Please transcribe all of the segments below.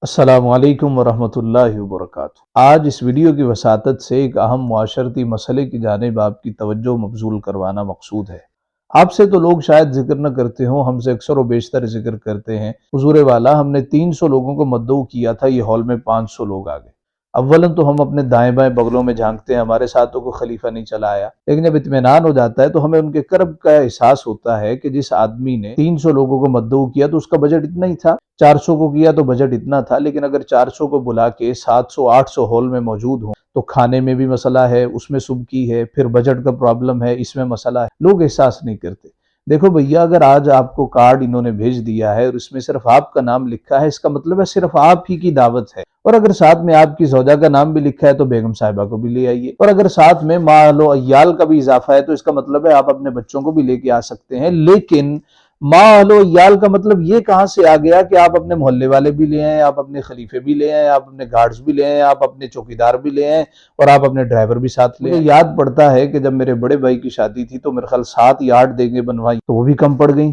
السلام علیکم ورحمۃ اللہ وبرکاتہ۔ آج اس ویڈیو کی وساطت سے ایک اہم معاشرتی مسئلے کی جانب آپ کی توجہ مبذول کروانا مقصود ہے۔ آپ سے تو لوگ شاید ذکر نہ کرتے ہوں، ہم سے اکثر و بیشتر ذکر کرتے ہیں۔ حضور والا ہم نے 300 لوگوں کو مدعو کیا تھا، یہ ہال میں 500 لوگ آ گئے۔ اولاً تو ہم اپنے دائیں بائیں بغلوں میں جھانکتے ہیں، ہمارے ساتھ تو کوئی خلیفہ نہیں چلا آیا، لیکن جب اطمینان ہو جاتا ہے تو ہمیں ان کے کرب کا احساس ہوتا ہے کہ جس آدمی نے 300 لوگوں کو مدعو کیا تو اس کا بجٹ اتنا ہی تھا، 400 کو کیا تو بجٹ اتنا تھا، لیکن اگر 400 کو بلا کے 700 800 ہال میں موجود ہوں تو کھانے میں بھی مسئلہ ہے، اس میں سب کی ہے، پھر بجٹ کا پرابلم ہے، اس میں مسئلہ ہے، لوگ احساس نہیں کرتے۔ دیکھو بھیا، اگر آج آپ کو کارڈ انہوں نے بھیج دیا ہے اور اس میں صرف آپ کا نام لکھا ہے، اس کا مطلب ہے صرف آپ ہی کی دعوت ہے، اور اگر ساتھ میں آپ کی زوجہ کا نام بھی لکھا ہے تو بیگم صاحبہ کو بھی لے آئیے، اور اگر ساتھ میں مال و عیال کا بھی اضافہ ہے تو اس کا مطلب ہے آپ اپنے بچوں کو بھی لے کے آ سکتے ہیں۔ لیکن مال و عیال کا مطلب یہ کہاں سے آ گیا کہ آپ اپنے محلے والے بھی لے آئیں، آپ اپنے خلیفے بھی لے آئیں، آپ اپنے گارڈز بھی لے آئیں، آپ اپنے چوکیدار بھی لے آئیں، اور آپ اپنے ڈرائیور بھی ساتھ لے آئیں۔ مجھے یاد پڑتا ہے کہ جب میرے بڑے بھائی کی شادی تھی تو میرے خیال 7 یا 8 دیگیں بنوائی تو وہ بھی کم پڑ گئیں،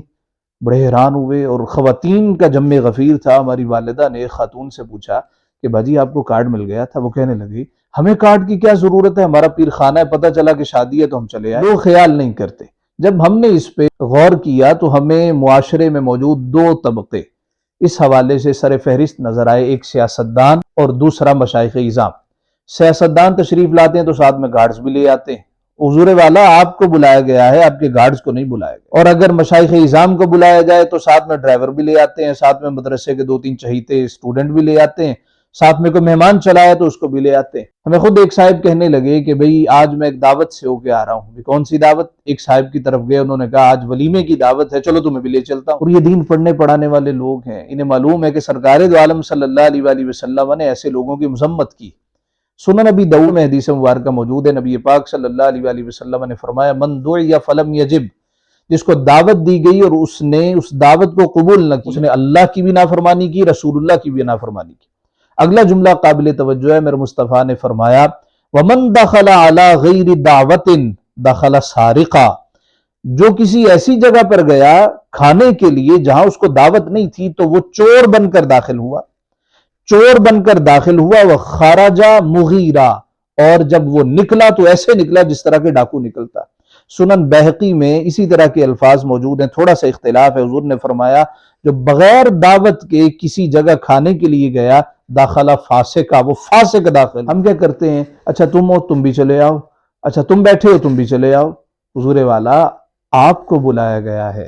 بڑے حیران ہوئے۔ اور خواتین کا جم غفیر تھا، ہماری والدہ نے ایک خاتون سے پوچھا کہ باجی آپ کو کارڈ مل گیا تھا؟ وہ کہنے لگی ہمیں کارڈ کی کیا ضرورت ہے، ہمارا پیر خانہ ہے، پتہ چلا کہ شادی ہے تو ہم چلے آئے۔ وہ خیال نہیں کرتے۔ جب ہم نے اس پہ غور کیا تو ہمیں معاشرے میں موجود 2 طبقے اس حوالے سے سر فہرست نظر آئے، ایک سیاستدان اور دوسرا مشائخ اعظام۔ سیاستدان تشریف لاتے ہیں تو ساتھ میں گارڈز بھی لے آتے ہیں، حضور والا آپ کو بلایا گیا ہے، آپ کے گارڈز کو نہیں بلایا گیا۔ اور اگر مشائخ اعظام کو بلایا جائے تو ساتھ میں ڈرائیور بھی لے آتے ہیں، ساتھ میں مدرسے کے 2-3 چہیتے اسٹوڈنٹ بھی لے آتے ہیں، ساتھ میں کوئی مہمان چلا ہے تو اس کو بھی لے آتے ہیں۔ ہمیں خود ایک صاحب کہنے لگے کہ بھئی آج میں ایک دعوت سے ہو کے آ رہا ہوں۔ کون سی دعوت؟ ایک صاحب کی طرف گئے، انہوں نے کہا آج ولیمے کی دعوت ہے، چلو تمہیں بھی لے چلتا ہوں۔ اور یہ دین پڑھنے پڑھانے والے لوگ ہیں، انہیں معلوم ہے کہ سرکار دو عالم صلی اللہ علیہ وآلہ وسلم نے ایسے لوگوں کی مذمت کی۔ سنن نبی داؤد میں حدیث مبارکہ موجود ہے، نبی پاک صلی اللہ علیہ وآلہ وسلم نے فرمایا من دعی فلم یجب، جس کو دعوت دی گئی اور اس نے اس دعوت کو قبول نہ کی، اس نے اللہ کی بھی نافرمانی کی، رسول اللہ کی بھی نافرمانی کی۔ اگلا جملہ قابل توجہ ہے، میرے مصطفیٰ نے فرمایا ومن دخل علی غیر دعوت دخل سارقا، جو کسی ایسی جگہ پر گیا کھانے کے لیے جہاں اس کو دعوت نہیں تھی تو وہ چور بن کر داخل ہوا، چور بن کر داخل ہوا، وہ خارجہ مغیرہ، اور جب وہ نکلا تو ایسے نکلا جس طرح کے ڈاکو نکلتا۔ سنن بہقی میں اسی طرح کے الفاظ موجود ہیں، تھوڑا سا اختلاف ہے۔ حضور نے فرمایا جو بغیر دعوت کے کسی جگہ کھانے کے لیے گیا داخلہ فاسقہ، وہ فاسق داخل۔ ہم کیا کرتے ہیں، اچھا تم ہو تم بھی چلے آؤ، اچھا تم بیٹھے ہو تم بھی چلے آؤ۔ حضور والا آپ کو بلایا گیا ہے،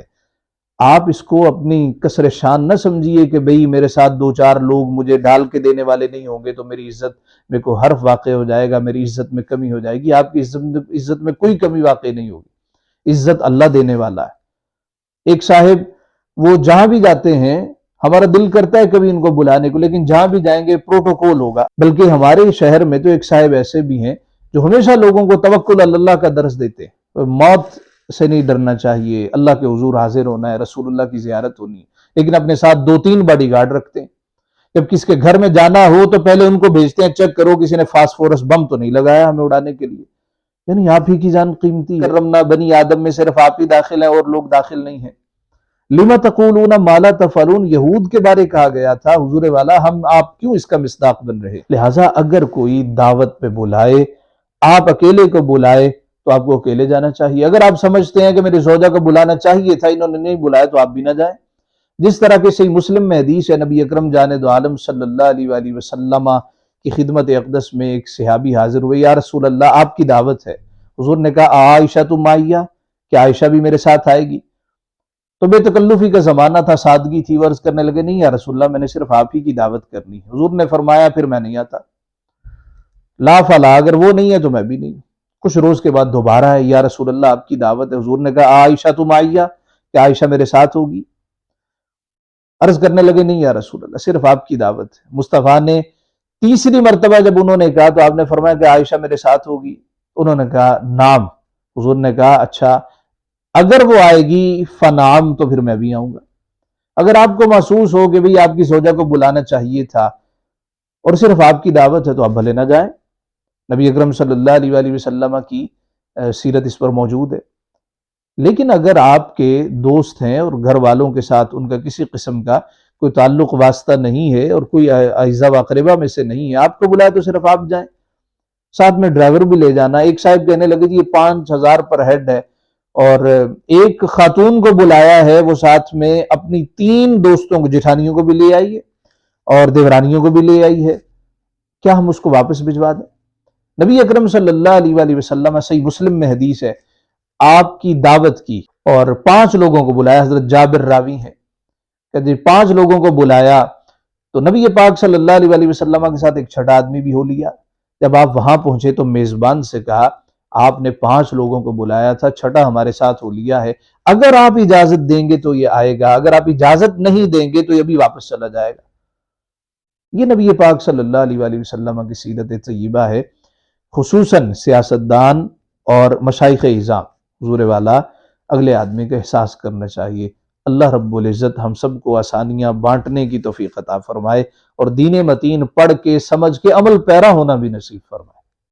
آپ اس کو اپنی کسر شان نہ سمجھیے کہ بھئی میرے ساتھ 2-4 لوگ مجھے ڈال کے دینے والے نہیں ہوں گے تو میری عزت میں کوئی حرف واقع ہو جائے گا، میری عزت میں کمی ہو جائے گی۔ آپ کی عزت میں کوئی کمی واقع نہیں ہوگی، عزت اللہ دینے والا ہے۔ ایک صاحب وہ جہاں بھی جاتے ہیں ہمارا دل کرتا ہے کبھی ان کو بلانے کو، لیکن جہاں بھی جائیں گے پروٹوکول ہوگا۔ بلکہ ہمارے شہر میں تو ایک صاحب ایسے بھی ہیں جو ہمیشہ لوگوں کو توکل اللہ کا درس دیتے ہیں، موت سے نہیں ڈرنا چاہیے، اللہ کے حضور حاضر ہونا ہے، رسول اللہ کی زیارت ہونی ہے، لیکن اپنے ساتھ 2-3 باڈی گارڈ رکھتے ہیں۔ جب کسی کے گھر میں جانا ہو تو پہلے ان کو بھیجتے ہیں چیک کرو کسی نے فاسفورس بم تو نہیں لگایا ہمیں اڑانے کے لیے، یعنی آپ ہی کی جان قیمتی ہے۔ کرمنا بنی آدم میں صرف آپ ہی داخل ہیں اور لوگ داخل نہیں ہیں۔ لما تقولون ما لا تفعلون، یہود کے بارے کہا گیا تھا، حضور والا ہم آپ کیوں اس کا مصداق بن رہے؟ لہٰذا اگر کوئی دعوت پہ بلائے، آپ اکیلے کو بلائے تو آپ کو اکیلے جانا چاہیے۔ اگر آپ سمجھتے ہیں کہ میری زوجہ کو بلانا چاہیے تھا انہوں نے نہیں بلایا تو آپ بھی نہ جائیں۔ جس طرح کہ صحیح مسلم میں حدیث ہے، نبی اکرم جان دو عالم صلی اللہ علیہ وآلہ وسلم کی خدمت اقدس میں ایک صحابی حاضر ہوئے، یا رسول اللہ آپ کی دعوت ہے۔ حضور نے کہا عائشہ تم آئیہ، کہ عائشہ بھی میرے ساتھ آئے گی؟ تو بے تکلفی کا زمانہ تھا، سادگی تھی، عرض کرنے لگے نہیں یا رسول اللہ میں نے صرف آپ ہی کی دعوت کرنی ہے۔ حضور نے فرمایا پھر میں نہیں آتا، لا فلا، اگر وہ نہیں ہے تو میں بھی نہیں۔ کچھ روز کے بعد دوبارہ ہے، یا رسول اللہ آپ کی دعوت ہے۔ حضور نے کہا عائشہ تم آئیہ، کہ عائشہ میرے ساتھ ہوگی؟ عرض کرنے لگے نہیں یا رسول اللہ صرف آپ کی دعوت ہے۔ مصطفیٰ نے تیسری مرتبہ جب انہوں نے کہا تو آپ نے فرمایا کہ عائشہ میرے ساتھ ہوگی؟ انہوں نے کہا نام۔ حضور نے کہا اچھا اگر وہ آئے گی فنام، تو پھر میں بھی آؤں گا۔ اگر آپ کو محسوس ہو کہ بھئی آپ کی زوجہ کو بلانا چاہیے تھا اور صرف آپ کی دعوت ہے تو آپ بھلے نہ جائیں۔ نبی اکرم صلی اللہ علیہ وآلہ وسلم کی سیرت اس پر موجود ہے۔ لیکن اگر آپ کے دوست ہیں اور گھر والوں کے ساتھ ان کا کسی قسم کا کوئی تعلق واسطہ نہیں ہے اور کوئی اعزا و اقربا میں سے نہیں ہے، آپ کو بلایا تو صرف آپ جائیں، ساتھ میں ڈرائیور بھی لے جانا۔ ایک صاحب کہنے لگے جی یہ 5,000 پر ہیڈ ہے، اور ایک خاتون کو بلایا ہے، وہ ساتھ میں اپنی 3 دوستوں کو، جٹھانیوں کو بھی لے آئی ہے اور دیورانیوں کو بھی لے آئی ہے، کیا ہم اس کو واپس بھجوا دیں؟ نبی اکرم صلی اللہ علیہ وآلہ وسلم، صحیح مسلم میں حدیث ہے، آپ کی دعوت کی اور 5 لوگوں کو بلایا، حضرت جابر راوی ہے کہ جی 5 لوگوں کو بلایا، تو نبی پاک صلی اللہ علیہ وآلہ وسلم کے ساتھ ایک چھٹا آدمی بھی ہو لیا۔ جب آپ وہاں پہنچے تو میزبان سے کہا آپ نے 5 لوگوں کو بلایا تھا، چھٹا ہمارے ساتھ ہو لیا ہے، اگر آپ اجازت دیں گے تو یہ آئے گا، اگر آپ اجازت نہیں دیں گے تو یہ بھی واپس چلا جائے گا۔ یہ نبی پاک صلی اللہ علیہ وآلہ وسلم کی سیرت طیبہ ہے۔ خصوصاً سیاستدان اور مشائخ اعظام، حضور والا، اگلے آدمی کا احساس کرنا چاہیے۔ اللہ رب العزت ہم سب کو آسانیاں بانٹنے کی توفیق عطا فرمائے اور دین متین پڑھ کے سمجھ کے عمل پیرا ہونا بھی نصیب فرمائے۔